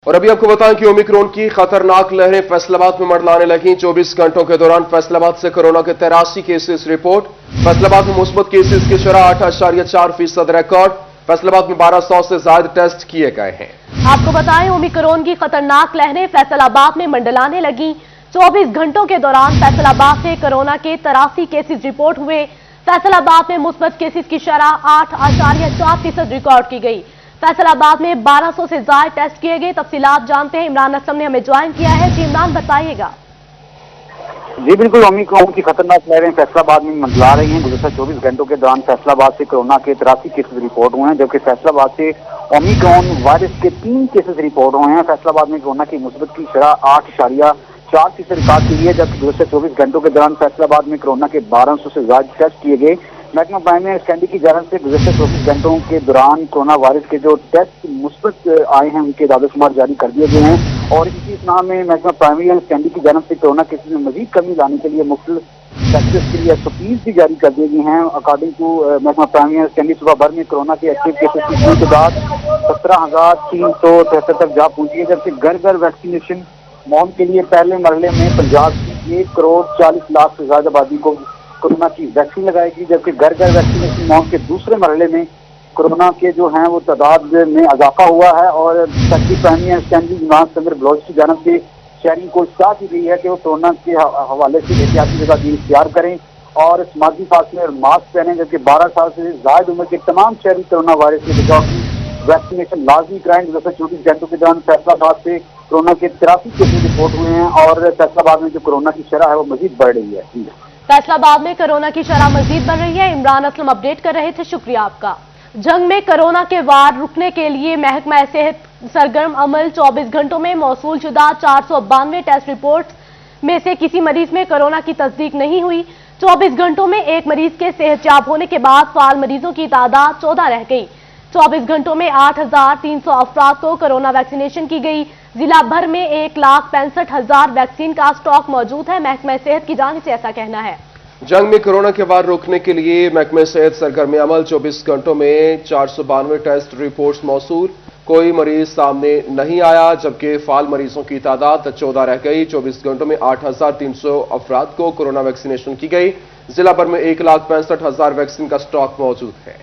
और अभी आपको बताएं कि ओमिक्रॉन की खतरनाक लहरें फैसलाबाद में मंडलाने लगी। 24 घंटों के दौरान फैसलाबाद से कोरोना के 83 केसेस रिपोर्ट। फैसलाबाद में मुस्बत केसेस की शरह 8.4% रिकॉर्ड। फैसलाबाद में 1200 से ज्यादा टेस्ट किए गए हैं। आपको बताएं ओमिक्रॉन की खतरनाक लहरें फैसलाबाद में मंडलाने लगी। 24 घंटों के दौरान फैसलाबाद से कोरोना के 83 केसेस रिपोर्ट हुए। फैसलाबाद में मुस्बत केसेस की शरह 8.4% रिकॉर्ड की गई। फैसलाबाद में 1200 से ज्यादा टेस्ट किए गए। तफसीलात जानते हैं, इमरान असलम ने हमें ज्वाइन किया है। जी इमरान, बताइएगा। जी बिल्कुल, ओमिक्रॉन की खतरनाक लहरें फैसलाबाद में मंडला रही हैं। गुज़श्ता 24 घंटों के दौरान फैसलाबाद से कोरोना के 83 केसेस रिपोर्ट हुए हैं, जबकि फैसलाबाद से ओमिक्रॉन वायरस के 3 केसेस रिपोर्ट हुए हैं। फैसलाबाद में कोरोना की मुस्बत की शरह 8.4% रिकॉर्ड की है, जबकि गुज़श्ता 24 घंटों के दौरान फैसलाबाद में कोरोना के 1200 से ज्यादा टेस्ट किए गए। महकमा प्राइमरी स्टैंडी की जानब से गुज़श्ता 24 घंटों के दौरान कोरोना वायरस के जो टेस्ट मुस्बत आए हैं उनके दादोशुमार जारी कर दिए गए हैं। और इसी इस्लाम में महकमा प्राइमरी स्टैंडी की जानब से कोरोना केसेस में मजीद कमी लाने के लिए मुख्तलिफ सेक्टर्स के लिए SOPs भी जारी कर दिए गए हैं। अकॉर्डिंग टू महकमा प्राइमरी स्टैंडी, सुबह भर में कोरोना के एक्टिव केसेस की कुल तादाद 17,373 तक जा पहुंची है, जबकि घर घर वैक्सीनेशन मुहिम के लिए पहले मरहले में पंजाब की 1,40,00,000 से ज्यादा आबादी को कोरोना की वैक्सीन लगाएगी, जबकि घर घर वैक्सीनेशन मुहिम के दूसरे मरहले में कोरोना के जो हैं वो तादाद में इजाफा हुआ है। और secretary primary assistant Imran Samar Baloch की जानब से शहरी को इत्तला की गई है कि वो कोरोना के हवाले से एहतियाती तदाबीर इख्तियार करें और समाजी फासले और मास्क पहनें, जबकि 12 साल से ज्यादा उम्र के तमाम शहरी कोरोना वायरस के बचाव की वैक्सीनेशन लाजमी कराएं। गुज़श्ता 24 घंटों के दौरान फैसलाबाद से कोरोना के 83 केसेस रिपोर्ट हुए हैं और फैसलाबाद में जो कोरोना की शरह है वो मजीद बढ़ रही है। फैसलाबाद में कोरोना की शरह मजीद बढ़ रही है। इमरान असलम अपडेट कर रहे थे, शुक्रिया आपका। जंग में कोरोना के वार रुकने के लिए महकमा सेहत सरगर्म अमल। 24 घंटों में मौसूल शुदा 492 टेस्ट रिपोर्ट में से किसी मरीज में कोरोना की तस्दीक नहीं हुई। 24 घंटों में एक मरीज के सेहतयाब होने के बाद फाल मरीजों की तादाद 14 रह गई। 24 घंटों में 8,300 अफराद को कोरोना वैक्सीनेशन की गई। जिला भर में 1,65,000 वैक्सीन का स्टॉक मौजूद है। महकमा सेहत की जानिब से ऐसा कहना है। जंग में कोरोना के वार रोकने के लिए महकमा सेहत सरगर्म अमल। 24 घंटों में 492 टेस्ट रिपोर्ट्स मौसूल, कोई मरीज सामने नहीं आया, जबकि फाल मरीजों की तादाद 14 रह गई। 24 घंटों में 8,300 अफराद को कोरोना वैक्सीनेशन की गई। जिला भर में 1,65,000 वैक्सीन का स्टॉक मौजूद है।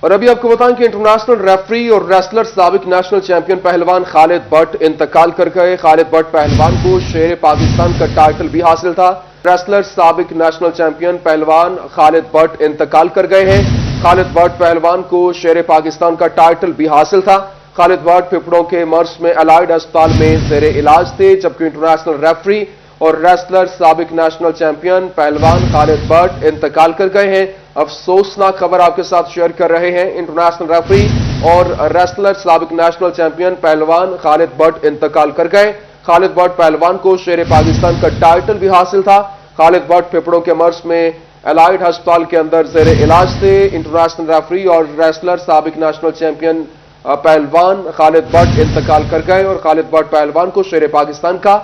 और अभी आपको बताएं कि इंटरनेशनल रेफरी और रेसलर साबिक नेशनल चैंपियन पहलवान खालिद भट्ट इंतकाल कर गए। खालिद भट्ट पहलवान को शेर पाकिस्तान का टाइटल भी हासिल था। रेसलर साबिक नेशनल चैंपियन पहलवान खालिद भट्ट इंतकाल कर गए हैं। खालिद भट्ट पहलवान को शेर पाकिस्तान का टाइटल भी हासिल था। खालिद भट्ट फेफड़ों के मर्ज में अलाइड अस्पताल में जेर इलाज थे, जबकि इंटरनेशनल रेफरी और रेसलर साबिक नेशनल चैंपियन पहलवान खालिद भट्ट इंतकाल कर गए हैं। अफसोसनाक खबर आपके साथ शेयर कर रहे हैं। इंटरनेशनल रेफरी और रेसलर साबिक नेशनल चैंपियन पहलवान खालिद भट्ट इंतकाल कर गए। खालिद भट्ट पहलवान को शेर पाकिस्तान का टाइटल भी हासिल था। खालिद भट्ट फेफड़ों के मर्ज में एलाइड अस्पताल के अंदर जेर इलाज थे। इंटरनेशनल रेफरी और रेसलर साबिक नेशनल चैंपियन पहलवान खालिद भट्ट इंतकाल कर गए और खालिद भट्ट पहलवान को शेर पाकिस्तान का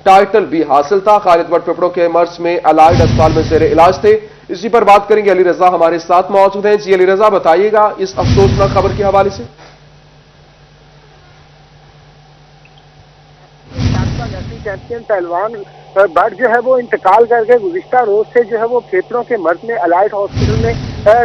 टाइटल भी हासिल था। खालिद भट्ट फेफड़ों के मर्ज में एलाइड अस्पताल में जेर इलाज थे। इसी पर बात करेंगे, अली रजा हमारे साथ मौजूद हैं। जी अली रजा, बताइएगा इस अफसोसनाक खबर के हवाले से। चैंपियन पहलवान भट्ट जो है वो इंतकाल करके गुज़िश्ता रोज से जो है वो फेफड़ों के मर्ज में अलाइड हॉस्पिटल में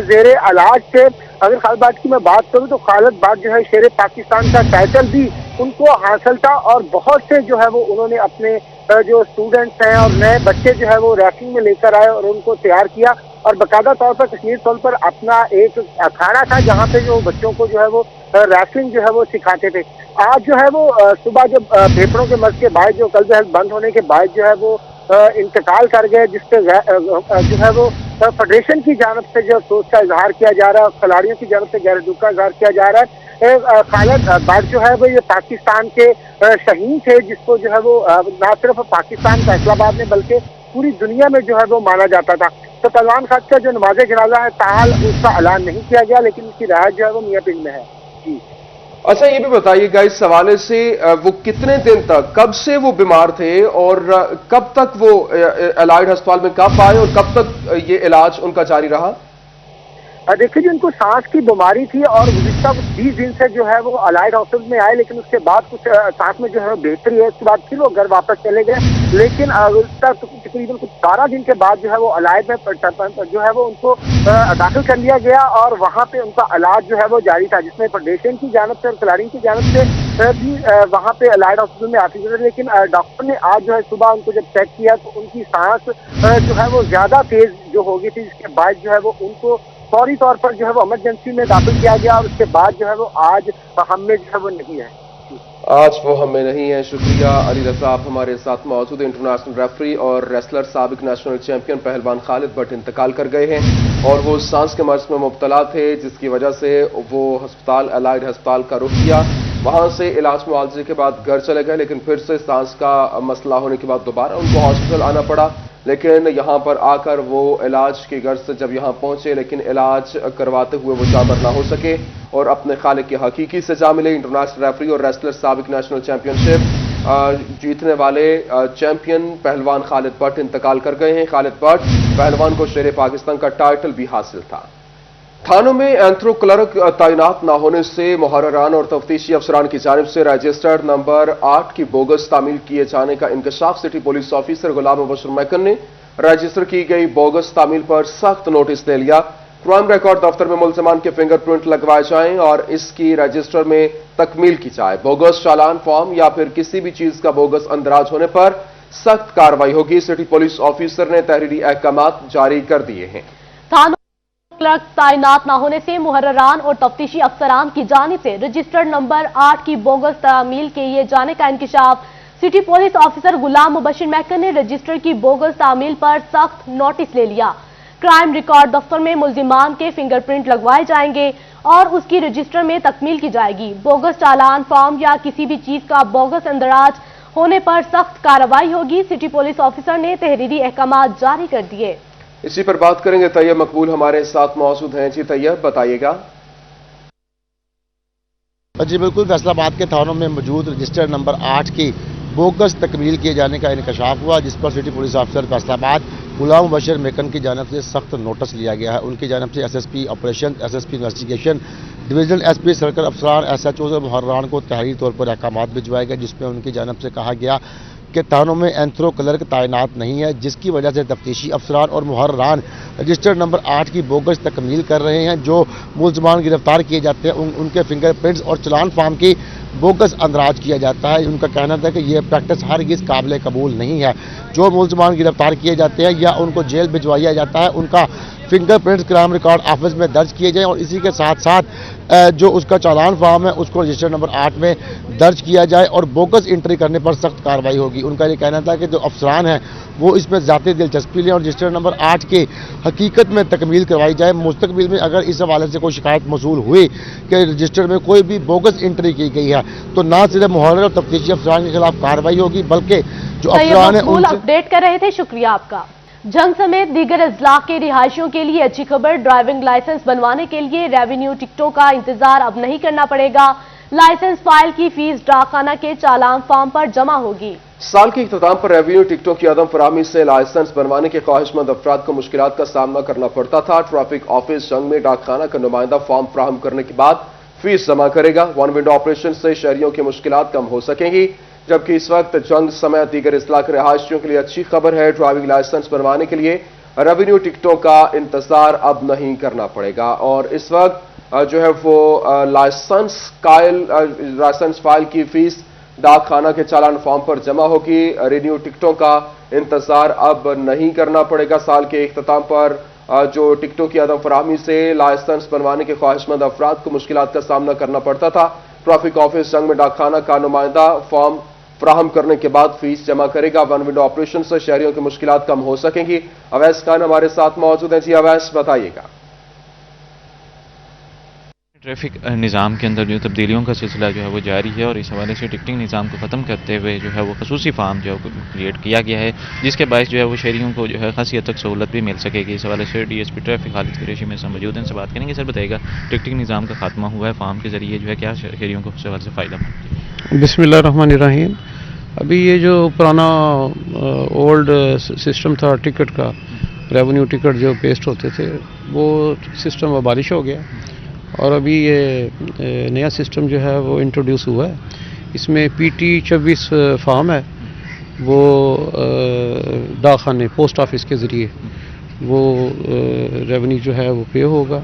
जेर इलाज थे। अगर खालिद भट्ट की मैं बात करूं तो खालिद भट्ट जो है शेर पाकिस्तान का टाइटल भी उनको हासिल था और बहुत से जो है वो उन्होंने अपने जो स्टूडेंट्स हैं और नए बच्चे जो है वो रैसलिंग में लेकर आए और उनको तैयार किया और बाकायदा तौर पर कश्मीर तौर पर अपना एक अखाड़ा था जहाँ पे जो बच्चों को जो है वो रैसलिंग जो है वो सिखाते थे। आज जो है वो सुबह जब फेफड़ों के मर्ज के बाद जो कल्ब बंद होने के बाद जो है वो इंतकाल कर गए, जिससे जो है वो फेडरेशन की जानब से जो अफसोस का इजहार किया जा रहा है, खिलाड़ियों की जानब से गहरे दुख का इजहार किया जा रहा है। खालिद भट्ट जो है वो ये पाकिस्तान के शहीद थे, जिसको जो है वो न सिर्फ पाकिस्तान फैसलाबाद में बल्कि पूरी दुनिया में जो है वो माना जाता था। तो पहलवान खान का जो नमाज जनाजा है ताल उसका ऐलान नहीं किया गया, लेकिन उसकी राहत जो है वो मियां पिंड में है। जी अच्छा, ये भी बताइएगा इस हवाले से वो कितने दिन तक, कब से वो बीमार थे और कब तक वो एलाइड अस्पताल में कब आए और कब तक ये इलाज उनका जारी रहा? देखिए जी, उनको सांस की बीमारी थी और गुज़िश्ता 20 दिन से जो है वो अलाइड हॉस्पिटल में आए, लेकिन उसके बाद कुछ सांस में जो है बेहतरी है, उसके बाद फिर वो घर वापस चले गए। लेकिन तकरीबन कुछ 12 दिन के बाद जो है वो अलाइड में जो है वो उनको दाखिल कर लिया गया और वहाँ पे उनका इलाज जो है वो जारी था, जिसमें फेडरेशन की जानिब से और क्लारिंग की जानिब से भी वहाँ पे अलाइड हॉस्पिटल में आती है। लेकिन डॉक्टर ने आज जो है सुबह उनको जब चेक किया तो उनकी सांस जो है वो ज़्यादा तेज जो हो गई थी, जिसके बाद जो है वो उनको फौरी तौर पर जो है वो इमरजेंसी में दाखिल किया गया और उसके बाद जो है वो आज हम में जो है वो नहीं है। आज वो हमें नहीं है। शुक्रिया अली रज़ा, आप हमारे साथ मौजूद। इंटरनेशनल रेफरी और रेसलर साबिक नेशनल चैंपियन पहलवान खालिद भट्ट इंतकाल कर गए हैं और वो सांस के मर्ज में मुब्तला थे, जिसकी वजह से वो अस्पताल अलाइड अस्पताल का रुख किया। वहां से इलाज मुआवजे के बाद घर चले गए, लेकिन फिर से सांस का मसला होने के बाद दोबारा उनको हॉस्पिटल आना पड़ा। लेकिन यहां पर आकर वो इलाज की गर्ज से जब यहां पहुंचे, लेकिन इलाज करवाते हुए वो जाबर ना हो सके और अपने खालिक की हकीकी सजा मिले। इंटरनेशनल रेफरी और रेसलर साबिक नेशनल चैंपियनशिप जीतने वाले चैंपियन पहलवान खालिद भट्ट इंतकाल कर गए हैं। खालिद भट्ट पहलवान को शेर पाकिस्तान का टाइटल भी हासिल था। थानों में एंथ्रो क्लर्क तैनात न होने से मुहर्ररान और तफ्तीशी अफसरान की जानिब से रजिस्टर्ड नंबर 8 की बोगस तामील किए जाने का इंकशाफ सिटी पुलिस ऑफिसर गुलाम मुबशर मैकन ने रजिस्टर की गई बोगस तामील पर सख्त नोटिस दे लिया। क्राइम रिकॉर्ड दफ्तर में मुलजमान के फिंगरप्रिंट लगवाए जाएं और इसकी रजिस्टर में तकमील की जाए। बोगस चालान फॉर्म या फिर किसी भी चीज का बोगस अंदराज होने पर सख्त कार्रवाई होगी। सिटी पुलिस ऑफिसर ने तहरीरी अहकामात जारी कर दिए हैं। क्लर्क तैनात न होने से मुहर्ररान और तफ्तीशी अफसरान की जानिब से रजिस्टर्ड नंबर 8 की बोगस तामील किए जाने का इंकशाफ सिटी पुलिस ऑफिसर गुलाम मुबशर मैकन ने रजिस्टर की बोगस तामील पर सख्त नोटिस ले लिया। क्राइम रिकॉर्ड दफ्तर में मुल्जिमान के फिंगरप्रिंट लगवाए जाएंगे और उसकी रजिस्टर में तकमील की जाएगी। बोगस चालान फॉर्म या किसी भी चीज का बोगस अंदराज होने पर सख्त कार्रवाई होगी। सिटी पुलिस ऑफिसर ने तहरीरी अहकामात जारी कर दिए। इसी पर बात करेंगे। तैयब मकबूल हमारे साथ मौजूद हैं। जी तैयब, बताइएगा। जी बिल्कुल, फैसलाबाद के थानों में मौजूद रजिस्टर नंबर 8 की बोगस तकमील किए जाने का इंकशाफ हुआ, जिस पर सिटी पुलिस ऑफिसर फैसलाबाद गुलाम मुबशर मैकन की जानब से सख्त नोटिस लिया गया है। उनकी जानब से SSP operation, SSP investigation, divisional SP circle अफसरान, एसएचओ और मुहर्ररान को तहरीरी तौर पर अहकामात भिजवाए गए, जिसमें उनकी जानब से कहा गया कि थानों में एंथ्रो क्लर्क तैनात नहीं है, जिसकी वजह से तफ्तीशी अफसरान और मुहर्ररान रजिस्टर्ड नंबर 8 की बोगस तकमील कर रहे हैं। जो मुलजमान गिरफ्तार किए जाते हैं उनके फिंगरप्रिंट्स और चलान फार्म की बोगस अंदराज किया जाता है। उनका कहना था कि यह प्रैक्टिस हरगिज़ काबिल कबूल नहीं है। जो मुलजमान गिरफ्तार किए जाते हैं या उनको जेल भिजवाया जाता है, उनका फिंगरप्रिंट्स क्राइम रिकॉर्ड ऑफिस में दर्ज किए जाएं और इसी के साथ साथ जो उसका चालान फॉर्म है उसको रजिस्टर नंबर 8 में दर्ज किया जाए और बोगस एंट्री करने पर सख्त कार्रवाई होगी। उनका ये कहना था कि जो अफसरान हैं वो इसमें ज़ाती दिलचस्पी लें और रजिस्टर नंबर 8 की हकीकत में तकमील करवाई जाए। मुस्तकबिल में अगर इस हवाले से कोई शिकायत मौसूल हुई कि रजिस्टर में कोई भी बोगस एंट्री की गई है तो ना सिर्फ मुहर्रर और तफ्तीशी अफसरान के खिलाफ कार्रवाई होगी, बल्कि जो अफसरान है उनसे अपडेट कर रहे थे। शुक्रिया आपका। जंग समेत दीगर अजला के रिहायशियों के लिए अच्छी खबर, ड्राइविंग लाइसेंस बनवाने के लिए रेवेन्यू टिकटों का इंतजार अब नहीं करना पड़ेगा। लाइसेंस फाइल की फीस डाकखाना के चालान फॉर्म पर जमा होगी। साल के इख्तिताम पर रेवेन्यू टिकटों की अदम फराहमी से लाइसेंस बनवाने के ख्वाहिशमंद अफराद को मुश्किलात का सामना करना पड़ता था। ट्रैफिक ऑफिस जंग में डाकखाना का नुमाइंदा फॉर्म फराहम करने के बाद फीस जमा करेगा। वन विंडो ऑपरेशन से शहरियों की मुश्किलात कम हो सकेंगी, जबकि इस वक्त जंग समेत दीगर इस्लाह के रहायशियों के लिए अच्छी खबर है। ड्राइविंग लाइसेंस बनवाने के लिए रेवेन्यू टिकटों का इंतजार अब नहीं करना पड़ेगा और इस वक्त जो है वो लाइसेंस फाइल की फीस डाकखाना के चालान फॉर्म पर जमा होगी। रेवेन्यू टिकटों का इंतजार अब नहीं करना पड़ेगा। साल के इख्तिताम पर जो टिकटों की अदम फराहमी से लाइसेंस बनवाने के ख्वाहिशमंद अफराद को मुश्किलात का सामना करना पड़ता था। ट्रैफिक ऑफिस जंग में डाकखाना का नुमाइंदा फॉर्म फराहम करने के बाद फीस जमा करेगा। वन विंडो ऑपरेशन से शहरियों की मुश्किलात कम हो सकेंगी। अवैस खान हमारे साथ मौजूद हैं। जी अवैस, बताइएगा। ट्रैफिक निज़ाम के अंदर जो तब्दीलियों का सिलसिला जो है वो जारी है और इस हवाले से टिकटिंग निज़ाम को ख़त्म करते हुए जो है वो खसूसी फार्म जो है क्रिएट किया गया है, जिसके बायस जो है वो शहरियों को जो है खासी हद तक सहूलत भी मिल सकेगी। इस हवाले से डीएसपी ट्रैफिक खालिद कुरैशी में से मौजूद हैं, से बात करेंगे। सर बताइएगा, टिकटिंग निज़ाम का खात्मा हुआ है फार्म के जरिए, जो है क्या शहरियों को इस हवाले से फ़ायदा मिला? बिस्मिल्लाहिर्रहमानिर्रहीम। अभी ये जो पुराना ओल्ड सिस्टम था टिकट का, रेवेन्यू टिकट जो पेस्ट होते थे वो सिस्टम अबालिश हो गया और अभी ये नया सिस्टम जो है वो इंट्रोड्यूस हुआ है। इसमें PT 26 फॉर्म है, वो डाकखाने पोस्ट ऑफिस के ज़रिए वो रेवेन्यू जो है वो पे होगा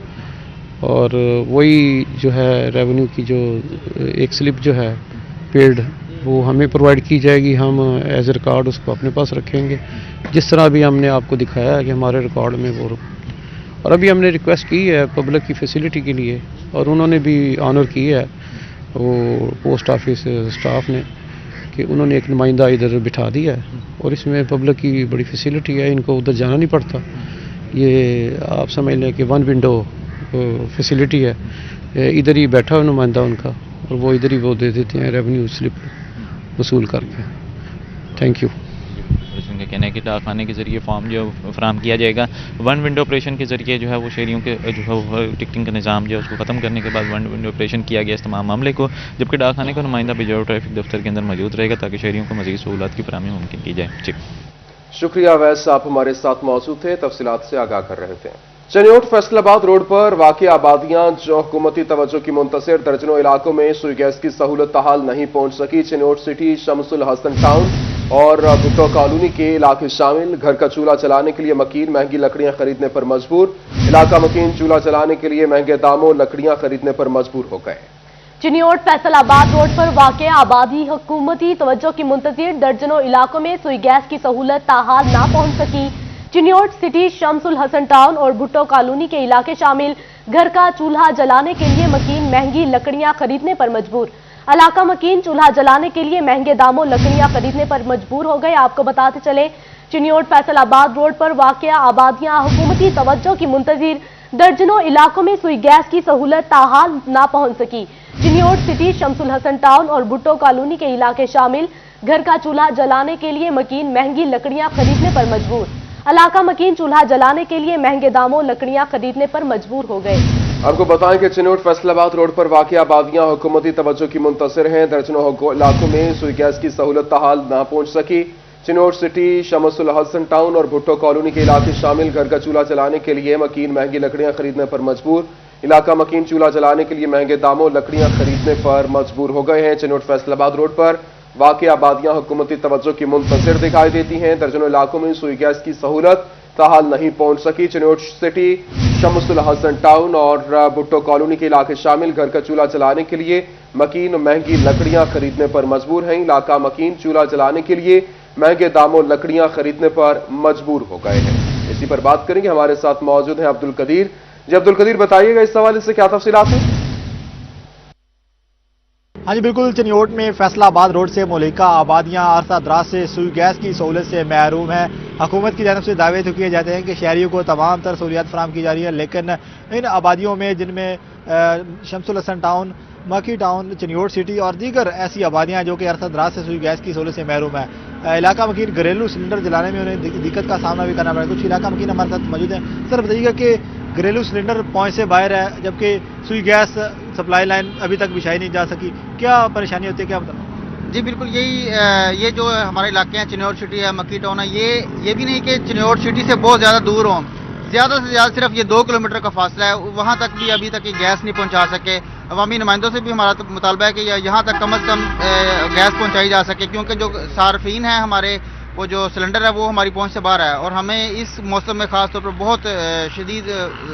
और वही जो है रेवेन्यू की जो एक स्लिप जो है पेड वो हमें प्रोवाइड की जाएगी। हम एज ए रिकॉर्ड उसको अपने पास रखेंगे, जिस तरह भी हमने आपको दिखाया है कि हमारे रिकॉर्ड में वो। और अभी हमने रिक्वेस्ट की है पब्लिक की फैसिलिटी के लिए और उन्होंने भी ऑनर की है वो पोस्ट ऑफिस स्टाफ ने कि उन्होंने एक नुमाइंदा इधर बिठा दिया है और इसमें पब्लिक की बड़ी फैसिलिटी है, इनको उधर जाना नहीं पड़ता। ये आप समझ लें कि वन विंडो फैसिलिटी है, इधर ही बैठा है नुमाइंदा उनका और वो इधर ही वो दे देते हैं रेवेन्यू स्लिप वसूल करके। Thank you. उनका कहना है कि डाकखाने के ज़रिए फॉर्म जो फराहम किया जाएगा, वन विंडो ऑपरेशन के ज़रिए जो है वो शहरियों के जो है वो टिकटिंग का निज़ाम जो है उसको ख़त्म करने के बाद वन विंडो ऑपरेशन किया गया इस तमाम मामले को, जबकि डाकखाने का नुमाइंदा बिजौर ट्रैफिक दफ्तर के अंदर मौजूद रहेगा ताकि शहरियों को मज़ीद सहूलत की फराहमी मुमकिन की जाए। जी शुक्रिया वैस, आप हमारे साथ मौजूद थे, तफसीलात से आगाह कर रहे थे। चनियोट फैसलाबाद रोड पर वाक़ आबादियां जो हुकूमती तवज्जो की मुंतसिर दर्जनों इलाकों में सुई गैस की सहूलत ताहाल नहीं पहुंच सकी। चनियोट सिटी, शमसुल हसन टाउन और भुट्टो कॉलोनी के इलाके शामिल। घर का चूल्हा चलाने के लिए मकीन महंगी लकड़ियां खरीदने पर मजबूर। इलाका मकीन चूल्हा चलाने के लिए महंगे दामों लकड़ियां खरीदने पर मजबूर हो गए। चिनियोट फैसलाबाद रोड पर वाक़ आबादी हुकूमती तवज्जो की मुंतज़िर दर्जनों इलाकों में सुई गैस की सहूलत ताहाल ना पहुंच सकी। चिनियोट सिटी, शमसुल हसन टाउन और भुट्टो कॉलोनी के इलाके शामिल। घर का चूल्हा जलाने के लिए मकीन महंगी लकड़ियां खरीदने पर मजबूर। इलाका मकीन चूल्हा जलाने के लिए महंगे दामों लकड़ियां खरीदने पर मजबूर हो गए। आपको बताते चले चिनियोट फैसलाबाद रोड पर वाक़ आबादियां हुकूमती तवज्जो की मुंतज़िर दर्जनों इलाकों में सुई गैस की सहूलत ताहाल ना पहुंच सकी। चिनियोट सिटी, शमसुल हसन टाउन और भुट्टो कॉलोनी के इलाके शामिल। घर का चूल्हा जलाने के लिए मकीन महंगी लकड़ियां खरीदने पर मजबूर। इलाका मकीन चूल्हा जलाने के लिए महंगे दामों लकड़ियां खरीदने पर मजबूर हो गए। आपको बताएं कि चिनियोट फैसलाबाद रोड पर वाक़ आबादियां हुकूमती तवज्जो की मुंतसिर हैं। दर्जनों इलाकों में सुई गैस की सहूलत ताहाल ना पहुंच सकी। चिनियोट सिटी, शमसुल हसन टाउन और भुट्टो कॉलोनी के इलाके शामिल। घर का चूल्हा जलाने के लिए मकीन महंगी लकड़ियां खरीदने पर मजबूर। इलाका मकीन चूल्हा जलाने के लिए महंगे दामों लकड़ियां खरीदने पर मजबूर हो गए हैं। चिनियोट फैसलाबाद रोड पर वाक़ आबादियां हुकूमती तवज्जो की मुंतसिर दिखाई देती हैं। दर्जनों इलाकों में सुई गैस की सहूलत ताहाल नहीं पहुंच सकी। चिनियोट सिटी, शमसुल हसन टाउन और भुट्टो कॉलोनी के इलाके शामिल। घर का चूल्हा जलाने के लिए मकीन महंगी लकड़ियां खरीदने पर मजबूर हैं। इलाका मकीन चूल्हा जलाने के लिए महंगे दामों लकड़ियां खरीदने पर मजबूर हो गए हैं। इसी पर बात करेंगे, हमारे साथ मौजूद हैं अब्दुल कदीर। जी अब्दुल कदीर, बताइएगा इस हवाले से क्या तफसीलात हैं? हाँ जी बिल्कुल, चिनियोट में फैसलाबाद रोड से मुल्हिका आबादियां अरसा दराज से सुई गैस की सहूलत से महरूम है। हुकूमत की जानब से दावे तो किए जाते हैं कि शहरियों को तमाम तर सहूलियात फराहम की जा रही है, लेकिन इन आबादियों में जिनमें Shamsul Hasan town, Makki town, Chiniot city और दीगर ऐसी आबादियां जो कि अरसा दराज से सुई गैस की सहूलत से महरूम है। इलाका मकीन घरेलू सिलेंडर जलाने में उन्हें दिक्कत का सामना भी करना पड़ा। कुछ इलाका मकीन हमारे साथ मौजूद हैं। सर बताइएगा कि घरेलू सिलेंडर पहुंच से बाहर है, जबकि सुई गैस सप्लाई लाइन अभी तक बिछाई नहीं जा सकी, क्या परेशानी होती है, क्या बताना? जी बिल्कुल, ये जो हमारे इलाके हैं, चिनियोट सिटी है, मक्की टाउन है, ये भी नहीं कि चिनियोट सिटी से बहुत ज़्यादा दूर हों, ज़्यादा से ज़्यादा सिर्फ ये 2 किलोमीटर का फासला है, वहाँ तक भी अभी तक ये गैस नहीं पहुँचा सके। अवामी नुमाइंदों से भी हमारा मुतालबा है कि यहाँ तक कम अज़ कम गैस पहुँचाई जा सके, क्योंकि जो सार्फिन है हमारे, वो जो सिलेंडर है वो हमारी पहुंच से बाहर है और हमें इस मौसम में खास तौर पर बहुत शदीद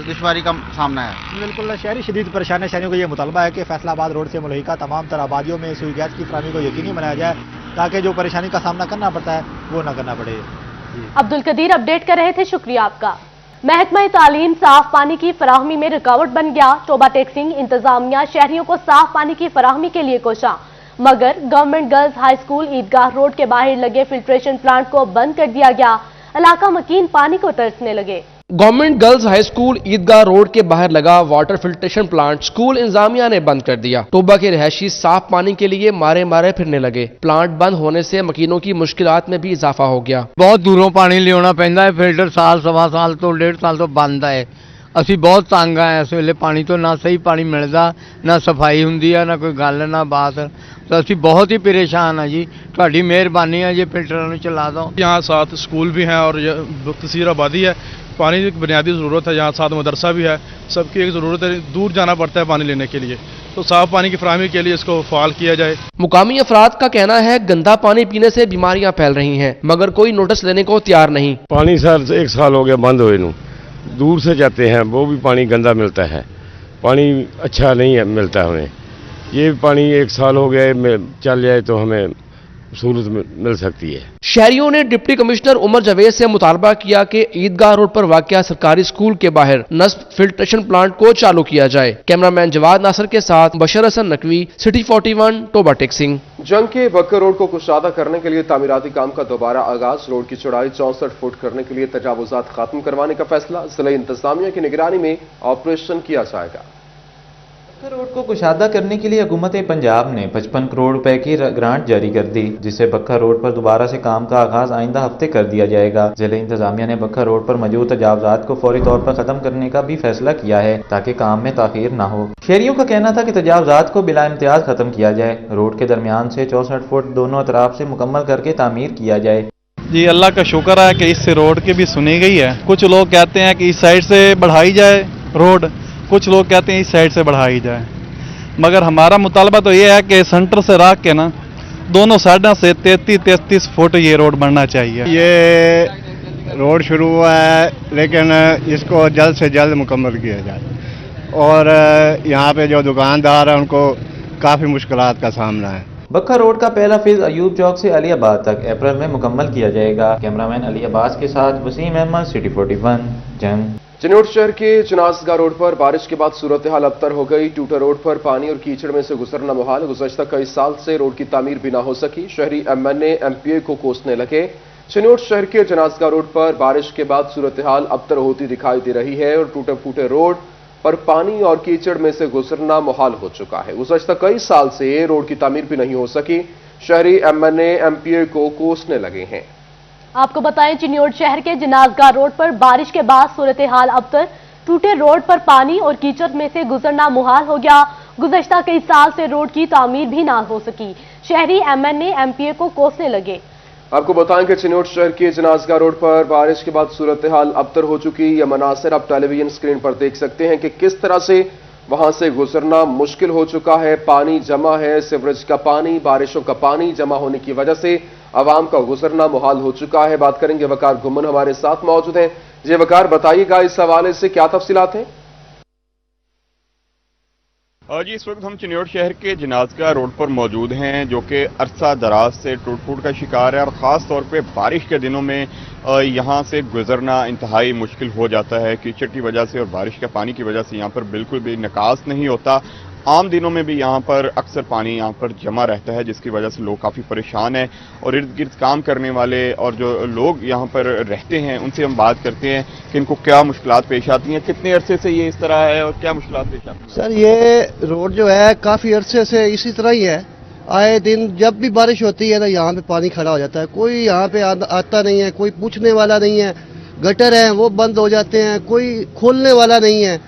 दुश्वारी का सामना है। बिल्कुल, शहरी शदीद परेशान है। शहरियों को ये मुतालबा है कि फैसलाबाद रोड से मुल्हिका तमाम तर आबादियों में सुई गैस की फराहमी को यकीनी बनाया जाए ताकि जो परेशानी का सामना करना पड़ता है वो ना करना पड़े। अब्दुल कदीर अपडेट कर रहे थे, शुक्रिया आपका। महकमा तालीम साफ पानी की फराहमी में रुकावट बन गया। टोबा टेक्सिंग इंतजामिया शहरियों को साफ पानी की फराहमी के लिए कोशा, मगर गवर्नमेंट गर्ल्स हाई स्कूल ईदगाह रोड के बाहर लगे फिल्ट्रेशन प्लांट को बंद कर दिया गया। इलाका मकीन पानी को तरसने लगे। गवर्नमेंट गर्ल्स हाई स्कूल ईदगाह रोड के बाहर लगा वाटर फिल्ट्रेशन प्लांट स्कूल इंतजामिया ने बंद कर दिया। टोबा के रहायशी साफ पानी के लिए मारे मारे फिरने लगे। प्लांट बंद होने से मकीनों की मुश्किलात में भी इजाफा हो गया। बहुत दूरों पानी लिया पैंदा है, फिल्टर साल सवा साल तो 1.5 साल तो बंद है। ਅਸੀਂ ਬਹੁਤ ਤੰਗ ਆ ਇਸ ਵੇਲੇ, ਪਾਣੀ ਤੋਂ ਨਾ ਸਹੀ ਪਾਣੀ ਮਿਲਦਾ, ਨਾ ਸਫਾਈ ਹੁੰਦੀ ਆ, ਨਾ ਕੋਈ ਗੱਲ ਨਾ ਬਾਤ, ਤਾਂ ਅਸੀਂ बहुत ही परेशान हैं जी। ਤੁਹਾਡੀ ਮਿਹਰਬਾਨੀ है जी, फिल्टर ਨੂੰ चला दो। यहाँ साथ स्कूल भी हैं और मुख्तसर आबादी है, पानी की बुनियादी ज़रूरत है, यहाँ साथ मदरसा भी है, सबकी एक ज़रूरत है, दूर जाना पड़ता है पानी लेने के लिए, तो साफ़ पानी की फराहमी के लिए इसको फ़ाल किया जाए। मुकामी अफराद का कहना है गंदा पानी पीने से बीमारियां फैल रही हैं, मगर कोई नोटिस लेने को तैयार नहीं। पानी सर 1 साल हो गया बंद हुए नू, दूर से जाते हैं वो भी पानी गंदा मिलता है, पानी अच्छा नहीं है मिलता हमें। ये पानी 1 साल हो गया चल जाए तो हमें सहूलत मिल सकती है। शहरियों ने डिप्टी कमिश्नर उमर जावेद से मुतालबा किया कि ईदगाह रोड पर वाक़या सरकारी स्कूल के बाहर नस्ब फिल्ट्रेशन प्लांट को चालू किया जाए। कैमरामैन जवाद नासर के साथ बशर हसन नकवी, सिटी 41, टोबा टेक सिंह। जंग के बक्कर रोड को कुशादा करने के लिए तामीराती काम का दोबारा आगाज। रोड की चौड़ाई 64 फुट करने के लिए तजावुजात खत्म करवाने का फैसला। जिला इंतजामिया की निगरानी में ऑपरेशन किया जाएगा। बक्कर रोड को कुशादा करने के लिए हुकूमत पंजाब ने 55 करोड़ रुपए की ग्रांट जारी कर दी, जिससे बक्कर रोड पर दोबारा से काम का आगाज आइंदा हफ्ते कर दिया जाएगा। जिला इंतजामिया ने बक्कर रोड पर मौजूद तजावजात को फौरी तौर पर खत्म करने का भी फैसला किया है, ताकि काम में ताखीर न हो। शहरियों का कहना था कि तजावजात को बिला इम्तियाज खत्म किया जाए, रोड के दरमियान से 64 फुट दोनों अतराफ से मुकम्मल करके तामीर किया जाए। जी अल्लाह का शुक्र है कि इस रोड की भी सुनी गई है। कुछ लोग कहते हैं कि इस साइड से बढ़ाई जाए रोड, कुछ लोग कहते हैं इस साइड से बढ़ाई जाए, मगर हमारा मुतालबा तो ये है कि सेंटर से रख के ना दोनों साइडों से 33-33 फुट ये रोड बनना चाहिए। ये रोड शुरू हुआ है, लेकिन इसको जल्द से जल्द मुकम्मल किया जाए और यहाँ पे जो दुकानदार हैं उनको काफ़ी मुश्किलात का सामना है। बक्कर रोड का पहला फेज अयूब चौक से अली आबाद तक अप्रैल में मुकम्मल किया जाएगा। कैमरामैन अली अब्बास के साथ वसीम अहमद, सिटी 41, जंग। चिन्नौट शहर के चनासगाह रोड पर बारिश के बाद सूरत हाल अबतर हो गई। टूटा रोड पर पानी और कीचड़ में से गुजरना मुहाल। गुज़श्ता कई साल से रोड की तामीर भी ना हो सकी। शहरी एमएनए एमपीए को कोसने लगे। चिन्नौट शहर के चनासगाह रोड पर बारिश के बाद सूरत हाल अबतर होती दिखाई दे रही है और टूटे फूटे रोड पर पानी और कीचड़ में से गुजरना मुहाल हो चुका है। गुज़श्ता कई साल से रोड की तामीर भी नहीं हो सकी। शहरी एमएनए एमपीए को कोसने लगे हैं। आपको बताएं, चिन्नौट शहर के जनाजगाह रोड पर बारिश के बाद सूरत हाल अबतर, टूटे रोड पर पानी और कीचड़ में से गुजरना मुहाल हो गया। गुज़श्ता कई साल से रोड की तामीर भी ना हो सकी। शहरी एमएनए एमपीए को कोसने लगे। आपको बताएं कि चिन्नौट शहर के जनाजगाह रोड पर बारिश के बाद सूरत हाल अबतर हो चुकी। यह मनासिर आप टेलीविजन स्क्रीन पर देख सकते हैं कि किस तरह से वहां से गुजरना मुश्किल हो चुका है। पानी जमा है, सीवरेज का पानी, बारिशों का पानी जमा होने की वजह से आवाम का गुजरना मुहाल हो चुका है। बात करेंगे वकार घुमन हमारे साथ मौजूद हैं। जी वकार, बताइएगा इस हवाले से क्या तफसीलात हैं? जी इस वक्त हम चिन्नौट शहर के जनाजगाह रोड पर मौजूद हैं, जो कि अरसा दराज से टूट फूट का शिकार है और ख़ास तौर पे बारिश के दिनों में यहाँ से गुजरना इंतहाई मुश्किल हो जाता है। कीचड़ की वजह से और बारिश के पानी की वजह से यहाँ पर बिल्कुल भी निकास नहीं होता। आम दिनों में भी यहाँ पर अक्सर पानी यहाँ पर जमा रहता है, जिसकी वजह से लोग काफ़ी परेशान हैं और इर्द गिर्द काम करने वाले और जो लोग यहाँ पर रहते हैं उनसे हम बात करते हैं कि इनको क्या मुश्किलात पेश आती हैं, कितने अरसे से ये इस तरह है और क्या मुश्किलात पेश आती हैं। सर ये रोड जो है काफ़ी अरसे से इसी तरह ही है। आए दिन जब भी बारिश होती है ना यहाँ पे पानी खड़ा हो जाता है, कोई यहाँ पे आता नहीं है, कोई पूछने वाला नहीं है। गटर हैं वो बंद हो जाते हैं, कोई खोलने वाला नहीं है।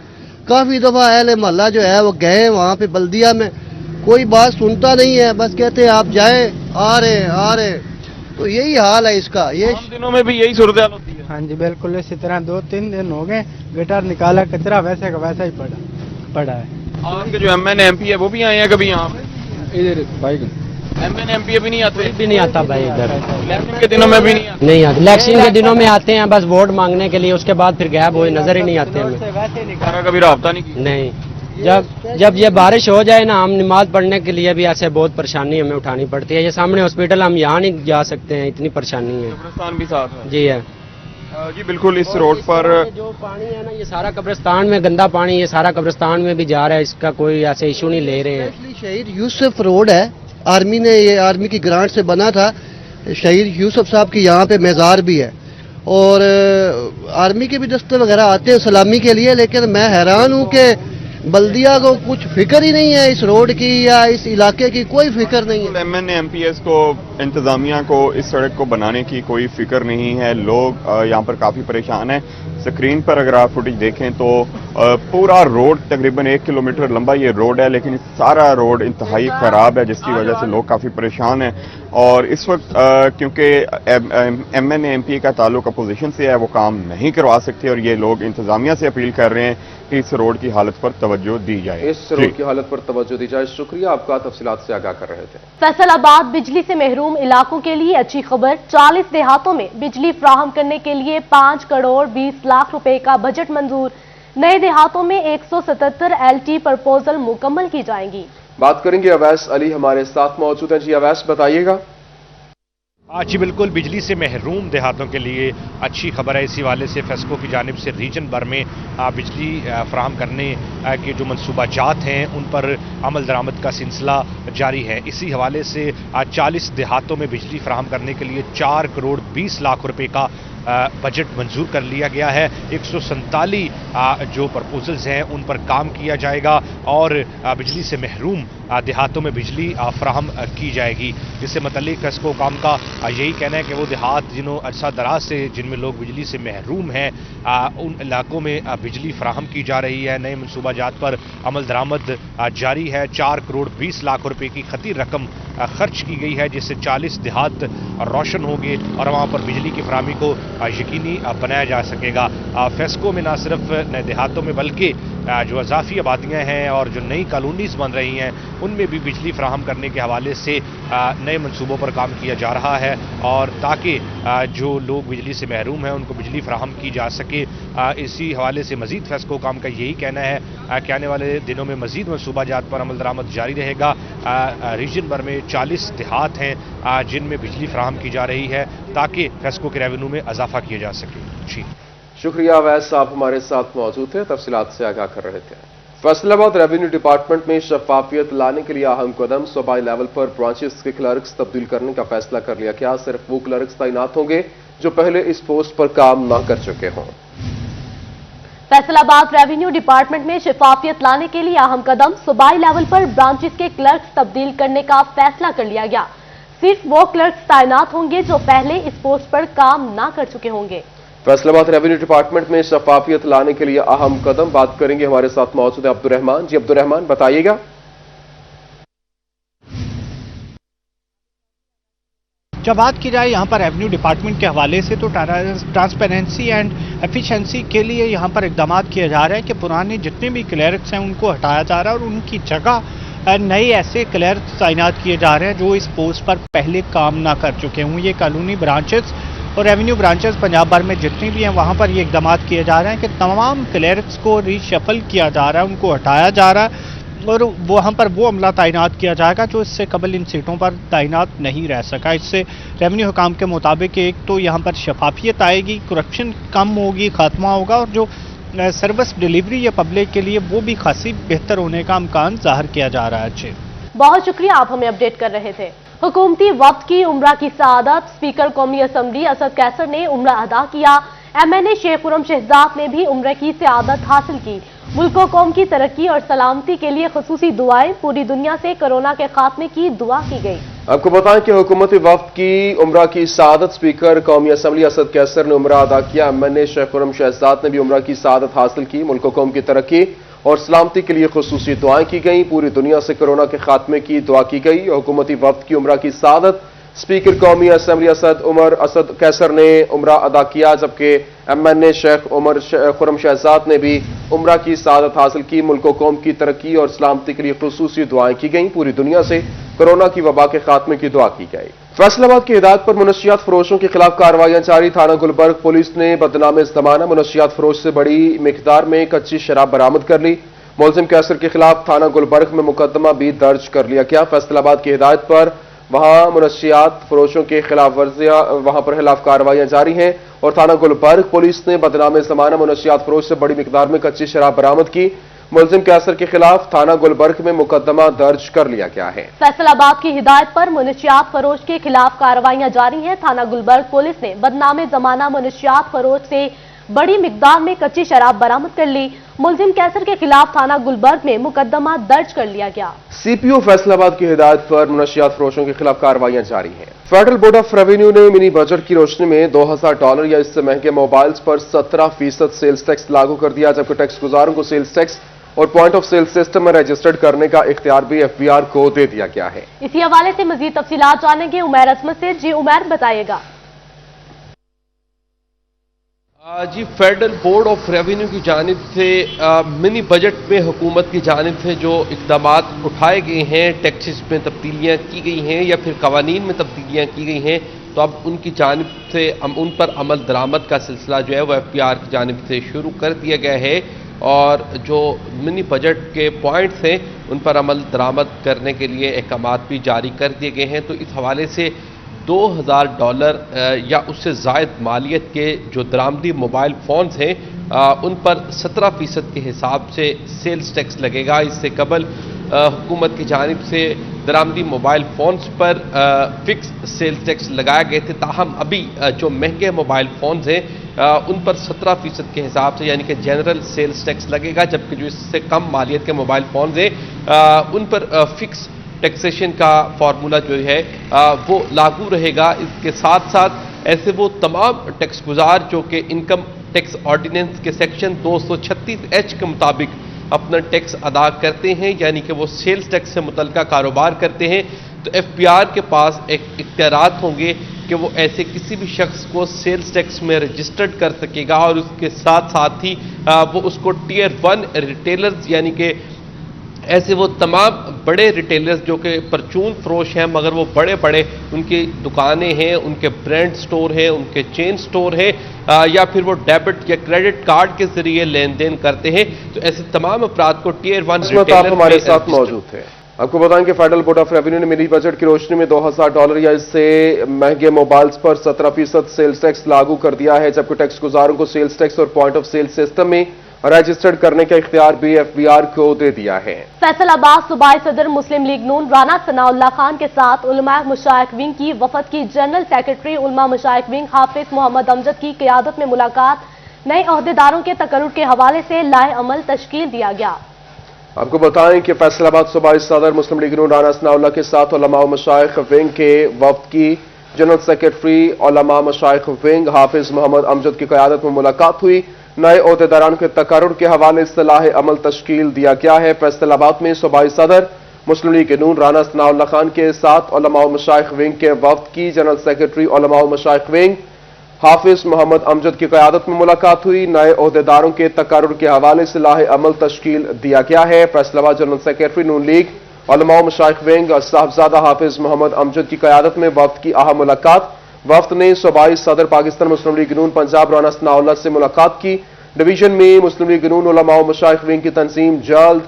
काफ़ी दफ़ा अहले मोहल्ला जो है वो गए वहाँ पे बल्दिया में, कोई बात सुनता नहीं है, बस कहते हैं आप जाए, आ रहे। तो यही हाल है इसका। ये दिनों में भी यही सूरत होती है। हाँ जी बिल्कुल इसी तरह 2-3 दिन हो गए, गटर निकाला, कचरा वैसे का वैसा ही पड़ा है। आपके जो एमएनए एमपी है वो भी आए हैं कभी यहाँ पे? इधर भाई एमएनए एमपी भी नहीं आते? भी नहीं आता भाई इधर। इलेक्शन के दिनों में भी नहीं आते। इलेक्शन के दिनों में आते हैं बस वोट मांगने के लिए, उसके बाद फिर गायब हुए, नजर ही नहीं आते हमें। कभी राब्ता नहीं किया? नहीं। जब ये बारिश हो जाए ना, हम नमाज पढ़ने के लिए भी ऐसे बहुत परेशानी हमें उठानी पड़ती है। ये सामने हॉस्पिटल, हम यहाँ नहीं जा सकते हैं, इतनी परेशानी है। कब्रिस्तान भी साथ है? जी है। जी बिल्कुल। इस रोड पर जो पानी है ना, ये सारा कब्रिस्तान में गंदा पानी, ये सारा कब्रिस्तान में भी जा रहा है, इसका कोई ऐसे इशू नहीं ले रहे हैं। शहीद यूसुफ रोड है, आर्मी ने ये आर्मी की ग्रांट से बना था। शहीद यूसुफ साहब की यहाँ पे मज़ार भी है और आर्मी के भी दस्ते वगैरह आते हैं सलामी के लिए, लेकिन मैं हैरान हूँ कि बल्दिया को कुछ फिक्र ही नहीं है इस रोड की या इस इलाके की, कोई फिक्र नहीं है। एमएनए एमपीएस को, इंतजामिया को इस सड़क को बनाने की कोई फिक्र नहीं है। लोग यहाँ पर काफ़ी परेशान हैं। स्क्रीन पर अगर आप फुटेज देखें तो पूरा रोड तकरीबन 1 किलोमीटर लंबा ये रोड है, लेकिन सारा रोड इंतहाई ख़राब है, जिसकी वजह से लोग काफ़ी परेशान हैं। और इस वक्त क्योंकि MNA MP का ताल्लुक अपोजिशन से है, वो काम नहीं करवा सकते, और ये लोग इंतजामिया से अपील कर रहे हैं कि इस रोड की हालत पर तवज्जो दी जाए। इस रोड की हालत पर तवज्जो दी जाए। शुक्रिया आपका, तफसीलात से आगाह कर रहे थे। फैसलाबाद बिजली से महरूम इलाकों के लिए अच्छी खबर। 40 देहातों में बिजली फराहम करने के लिए 5 करोड़ 20 लाख रुपए का बजट मंजूर। नए देहातों में 177 LT प्रपोजल मुकम्मल की जाएंगी। बात करेंगे अवैस अली हमारे साथ मौजूद हैं। जी अवैस, बताइएगा। जी बिल्कुल, बिजली से महरूम देहातों के लिए अच्छी खबर है। इसी वाले से फेस्को की जानिब से रीजन भर में बिजली फराहम करने के जो मनसूबाजात हैं उन पर अमल दरामद का सिलसिला जारी है। इसी हवाले से 40 देहातों में बिजली फराहम करने के लिए 4 करोड़ 20 लाख रुपए का बजट मंजूर कर लिया गया है। 147 जो प्रपोजल्स हैं उन पर काम किया जाएगा और बिजली से महरूम देहातों में बिजली फराहम की जाएगी। इससे मतलब फेस्को काम का यही कहना है कि वो देहात जिन्हों अरसा दराज से जिनमें लोग बिजली से महरूम हैं उन इलाकों में बिजली फराहम की जा रही है। नए मनसूबाजात पर अमल दरामद जारी है। 4 करोड़ 20 लाख रुपए की खती रकम खर्च की गई है, जिससे 40 देहात रोशन होंगे और वहाँ पर बिजली की फराहमी को यकीनी बनाया जा सकेगा। फेस्को में न सिर्फ नए देहातों में बल्कि जो अजाफी आबादियाँ हैं और जो नई कॉलोनीज बन रही हैं उनमें भी बिजली फराहम करने के हवाले से नए मनसूबों पर काम किया जा रहा है, और ताकि जो लोग बिजली से महरूम हैं उनको बिजली फराहम की जा सके। इसी हवाले से मजीद फेस्को काम का यही कहना है कि आने वाले दिनों में मजीद मनसूबाजात पर अमल दरामद जारी रहेगा। रीजन भर में 40 देहात हैं जिनमें बिजली फराहम की जा रही है ताकि फेस्को के रेवेन्यू में इजाफा किया जा सके। जी शुक्रिया अवैस, आप हमारे साथ मौजूद थे, तफसीलात से आगाह कर रहे थे। फैसलाबाद रेवेन्यू डिपार्टमेंट में शफाफियत लाने के लिए अहम कदम। सूबाई लेवल पर ब्रांचेस के क्लर्क्स तब्दील करने का फैसला कर लिया गया। सिर्फ वो क्लर्क्स तैनात होंगे जो पहले इस पोस्ट पर काम न कर चुके हों। फैसलाबाद रेवेन्यू डिपार्टमेंट में शफाफियत लाने के लिए अहम कदम। सूबाई लेवल पर ब्रांचेस के क्लर्क्स तब्दील करने का फैसला कर लिया गया। सिर्फ वो क्लर्क्स तैनात होंगे जो पहले इस पोस्ट पर काम न कर चुके होंगे। फैसलाबाद रेवेन्यू डिपार्टमेंट में शफाफियत लाने के लिए अहम कदम। बात करेंगे, हमारे साथ मौजूद है अब्दुर्रहमान। जी अब्दुर्रहमान, बताइएगा। जब बात की जाए यहाँ पर रेवेन्यू डिपार्टमेंट के हवाले से तो ट्रांसपेरेंसी एंड एफिशिएंसी के लिए यहाँ पर इकदाम किए जा रहे हैं कि पुराने जितने भी क्लर्क्स हैं उनको हटाया जा रहा है और उनकी जगह नए ऐसे क्लर्क्स तैनात किए जा रहे हैं जो इस पोस्ट पर पहले काम ना कर चुके हों। ये कॉलोनी ब्रांचेस और रेवेन्यू ब्रांचेस पंजाब भर में जितनी भी हैं वहाँ पर ये इकदाम किए जा रहे हैं कि तमाम क्लर्क्स को रीशफल किया जा रहा है, उनको हटाया जा रहा है और वहाँ पर वो अमला तैनात किया जाएगा जो इससे कबल इन सीटों पर तैनात नहीं रह सका। इससे रेवेन्यू हुकाम के मुताबिक एक तो यहाँ पर शफाफियत आएगी, करप्शन कम होगी, खात्मा होगा और जो सर्विस डिलीवरी है पब्लिक के लिए वो भी खासी बेहतर होने का इम्कान जाहिर किया जा रहा है। जी बहुत शुक्रिया, आप हमें अपडेट कर रहे थे। हुकूमती वक्त की उम्रा की सआदत। स्पीकर कौमी असम्बली असद कैसर ने उम्रा अदा किया। MNA शेख खुर्रम शहजाद ने भी उम्र की सआदत हासिल की। मुल्क व कौम की तरक्की और सलामती के लिए खुसूसी दुआएं। पूरी दुनिया से कोरोना के खात्मे की दुआ की गई। आपको बताएं कि हुकूमती वक्त की उम्रा की सआदत स्पीकर कौमी असम्बली असद कैसर ने उम्रा अदा किया। MNA शेख खुर्रम शहजाद ने भी उम्रा की सआदत हासिल की। मुल्क व कौम की तरक्की और सलामती के लिए खुसूसी दुआएं की गई। पूरी दुनिया से कोरोना के खात्मे की दुआ की गई। हुकूमती वक्त की उम्रा की सआदत स्पीकर कौमी असम्बली असद कैसर ने उम्रा अदा किया, जबकि MNA शेख खुर्रम शहजाद ने भी उम्रा की सआदत हासिल की। मुल्क व कौम की तरक्की और सलामती के लिए खुसूसी दुआएं की गई। पूरी दुनिया से कोरोना की वबा के खात्मे की दुआ की गई। फैसलाबाद की हिदायत पर मुनशियात फरोशों के खिलाफ कार्रवाइयां जारी। थाना गुलबर्ग पुलिस ने बदनामे ज़माना मुनशियात फरोश से बड़ी मिकदार में कच्ची शराब बरामद कर ली। मुलजिम कैसर के खिलाफ थाना गुलबर्ग में मुकदमा भी दर्ज कर लिया गया। फैसलाबाद की हिदायत पर वहां मुनशियात फरोशों के खिलाफ वहां पर खिलाफ कार्रवाइयां जारी हैं और थाना गुलबर्ग पुलिस ने बदनामे ज़माना मुनशियात फरोश से बड़ी मिकदार में कच्ची शराब बरामद की। मुलजिम कैसर के खिलाफ थाना गुलबर्ग में मुकदमा दर्ज कर लिया गया है। फैसलाबाद की हिदायत पर मुनशियात फरोश के खिलाफ कार्रवाइयां जारी हैं। थाना गुलबर्ग पुलिस ने बदनामे ज़माना मुनशियात फरोश से बड़ी मिकदार में कच्ची शराब बरामद कर ली। मुलजिम कैसर के खिलाफ थाना गुलबर्ग में मुकदमा दर्ज कर लिया गया। CPO फैसलाबाद की हिदायत पर मुनशियात फरोशों के खिलाफ कार्रवाइयां जारी हैं। फेडरल बोर्ड ऑफ रेवेन्यू ने मिनी बजट की रोशनी में $2000 या इससे महंगे मोबाइल्स पर 17% सेल्स टैक्स लागू कर दिया, जबकि टैक्स गुजारों को सेल्स टैक्स और पॉइंट ऑफ सेल सिस्टम में रजिस्टर्ड करने का इख्तियार भी एफबीआर को दे दिया गया है। इसी हवाले से मजीद तफसीलात जानेंगे उमैर असमत से। जी उमैर, बताइएगा। जी, फेडरल बोर्ड ऑफ रेवेन्यू की जानिब से मिनी बजट में हुकूमत की जानिब से जो इकदाम उठाए गए हैं, टैक्सेस में तब्दीलियाँ की गई हैं या फिर कवानीन में तब्दीलियाँ की गई हैं, तो अब उनकी जानिब से उन पर अमल दरामद का सिलसिला जो है वो एफबीआर की जानिब से शुरू कर दिया गया है और जो मिनी बजट के पॉइंट्स हैं उन पर अमल दरामद करने के लिए अहकाम भी जारी कर दिए गए हैं। तो इस हवाले से $2000 या उससे ज़ायद मालियत के जो दरामदी मोबाइल फ़ोन्स हैं उन पर 17% के हिसाब से सेल्स टैक्स लगेगा। इससे कबल हुकूमत की जानिब से दरामदी मोबाइल फ़ोन्स पर फिक्स सेल्स टैक्स लगाए गए थे, ताहम अभी जो महंगे मोबाइल फ़ोन्स हैं उन पर 17% के हिसाब से यानी कि जनरल सेल्स टैक्स लगेगा, जबकि जो इससे कम मालियत के मोबाइल फ़ोन्स हैं उन पर फिक्स टैक्सेशन का फार्मूला जो है वो लागू रहेगा। इसके साथ साथ ऐसे वो तमाम टैक्स गुजार जो कि इनकम टैक्स ऑर्डिनेंस के सेक्शन 236H के मुताबिक अपना टैक्स अदा करते हैं, यानी कि वो सेल्स टैक्स से मुतल्लिका कारोबार करते हैं, तो एफबीआर के पास एक इख्तियारात होंगे कि वो ऐसे किसी भी शख्स को सेल्स टैक्स में रजिस्टर्ड कर सकेगा और उसके साथ साथ ही वो उसको टियर 1 रिटेलर्स यानी कि ऐसे वो तमाम बड़े रिटेलर्स जो कि परचून फरोश हैं मगर वो बड़े बड़े उनकी दुकानें हैं, उनके ब्रांड स्टोर हैं, उनके चेन स्टोर हैं या फिर वो डेबिट या क्रेडिट कार्ड के जरिए लेन देन करते हैं, तो ऐसे तमाम अफराद को टियर 1 रिटेलर हमारे साथ मौजूद है। आपको बताएं कि फेडरल बोर्ड ऑफ रेवेन्यू ने मिनी बजट की रोशनी में $2000 या इससे महंगे मोबाइल्स पर 17% सेल्स टैक्स लागू कर दिया है, जबकि टैक्स गुजारों को सेल्स टैक्स और पॉइंट ऑफ सेल सिस्टम में रजिस्टर्ड करने का इख्तियार भी एफबीआर को दे दिया है। फैसलाबाद सूबाई सदर मुस्लिम लीग नून राना सनाउल्लाह खान के साथ उलमा मशाइख विंग की वफद की जनरल सेक्रेटरी उलमा मशाइख विंग हाफिज मोहम्मद अमजद की क़यादत में मुलाकात, नए अहदेदारों के तकर्रुर के हवाले से लाए अमल तश्कील दिया गया। आपको बताएं कि फैसलाबाद सूबाई सदर मुस्लिम लीग नून राना सनाउल्लाह के साथ उलमा मशाइख विंग के वफद की जनरल सेक्रेटरी उलमा मशाइख विंग हाफिज मोहम्मद अमजद की क़यादत में मुलाकात हुई, नए अहदेदारान के तकर्रुर के हवाले से लाहे अमल तश्कील दिया गया है। फैसलाबाद में सूबाई सदर मुस्लिम लीग नून राना सनाउल्लाह खान के साथ उलमा मशाइख विंग के वफद की जनरल सेक्रेटरी उलमा मशाइख विंग हाफिज मोहम्मद अमजद की क़यादत में मुलाकात हुई, नए अहदेदारों के तकर्रुर के हवाले से लाहे अमल तश्कील दिया गया है। फैसलाबाद जनरल सेक्रेटरी नून लीग उलमा मशाइख विंग साहबजादा हाफिज मोहम्मद अमजद की क़यादत में वफद की अहम मुलाकात। वफद ने सूबाई सदर पाकिस्तान मुस्लिम लीग नून पंजाब राना सनाउल्लाह से मुलाकात की। डिवीजन में मुस्लिम लीग नून उलमा व मशाइख विंग की तंजीम जल्द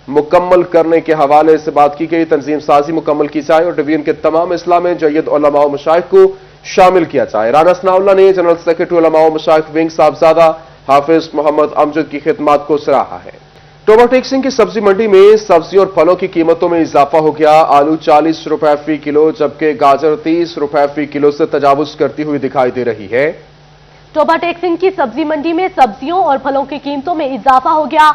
मुकम्मल करने के हवाले से बात की गई। तंजीम साजी मुकम्मल की जाए और डिवीजन के तमाम अजला में जय्यद उलमा व मशाइख को शामिल किया जाए। राना सनाउल्लाह ने जनरल सेक्रेटरी उलमा व मशाइख विंग साहबजादा हाफिज मोहम्मद अमजद की खिदमत को सराहा है। टोबा टेक्सिंग की सब्जी मंडी में सब्जियों और फलों की कीमतों में इजाफा हो गया। आलू 40 रुपए फी किलो जबकि गाजर 30 रुपए फी किलो से तजावुज करती हुई दिखाई दे रही है। टोबा टेक्सिंग की सब्जी मंडी में सब्जियों और फलों की कीमतों में इजाफा हो गया।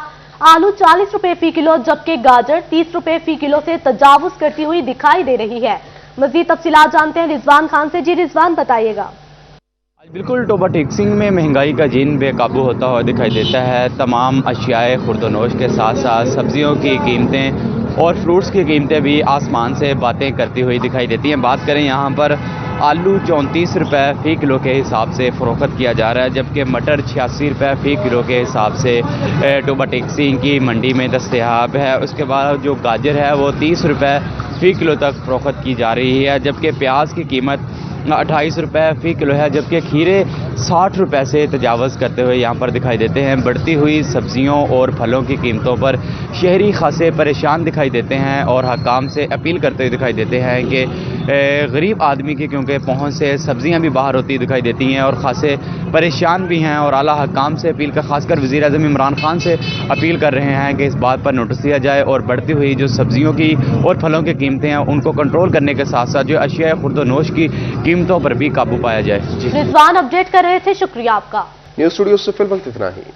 आलू 40 रुपए फी किलो जबकि गाजर 30 रुपए फी किलो से तजावुज करती हुई दिखाई दे रही है। मजीद तफसीलात जानते हैं रिजवान खान से। जी रिजवान, बताइएगा। बिल्कुल, टोबा टेक्सिंग में महंगाई का जीन बेकाबू होता हुआ दिखाई देता है। तमाम अशियाए खुर्दनोश के साथ साथ सब्जियों की कीमतें और फ्रूट्स की कीमतें भी आसमान से बातें करती हुई दिखाई देती हैं। बात करें यहाँ पर आलू 34 रुपए फी किलो के हिसाब से फ़रोख्त किया जा रहा है, जबकि मटर 86 रुपए फी किलो के हिसाब से टोबा टेक्सिंग की मंडी में दस्तयाब है। उसके बाद जो गाजर है वो 30 रुपए फी किलो तक फ़रोख्त की जा रही है, जबकि प्याज की कीमत 28 रुपए फी किलो है, जबकि खीरे 60 रुपए से तजावज़ करते हुए यहाँ पर दिखाई देते हैं। बढ़ती हुई सब्जियों और फलों की कीमतों पर शहरी खासे परेशान दिखाई देते हैं और हकाम से अपील करते हुए दिखाई देते हैं कि गरीब आदमी की क्योंकि पहुँच से सब्जियाँ भी बाहर होती दिखाई देती हैं और खासे परेशान भी हैं और आला हकाम से अपील कर खासकर वज़ीर आज़म इमरान खान से अपील कर रहे हैं कि इस बात पर नोटिस दिया जाए और बढ़ती हुई जो सब्जियों की और फलों की कीमतें हैं उनको कंट्रोल करने के साथ साथ जो अशिया खुर्दनोश की कीमतों पर भी काबू पाया जाए। रिजवान अपडेट कर रहे थे, शुक्रिया आपका। न्यूज़ स्टूडियो से फिलहाल इतना ही।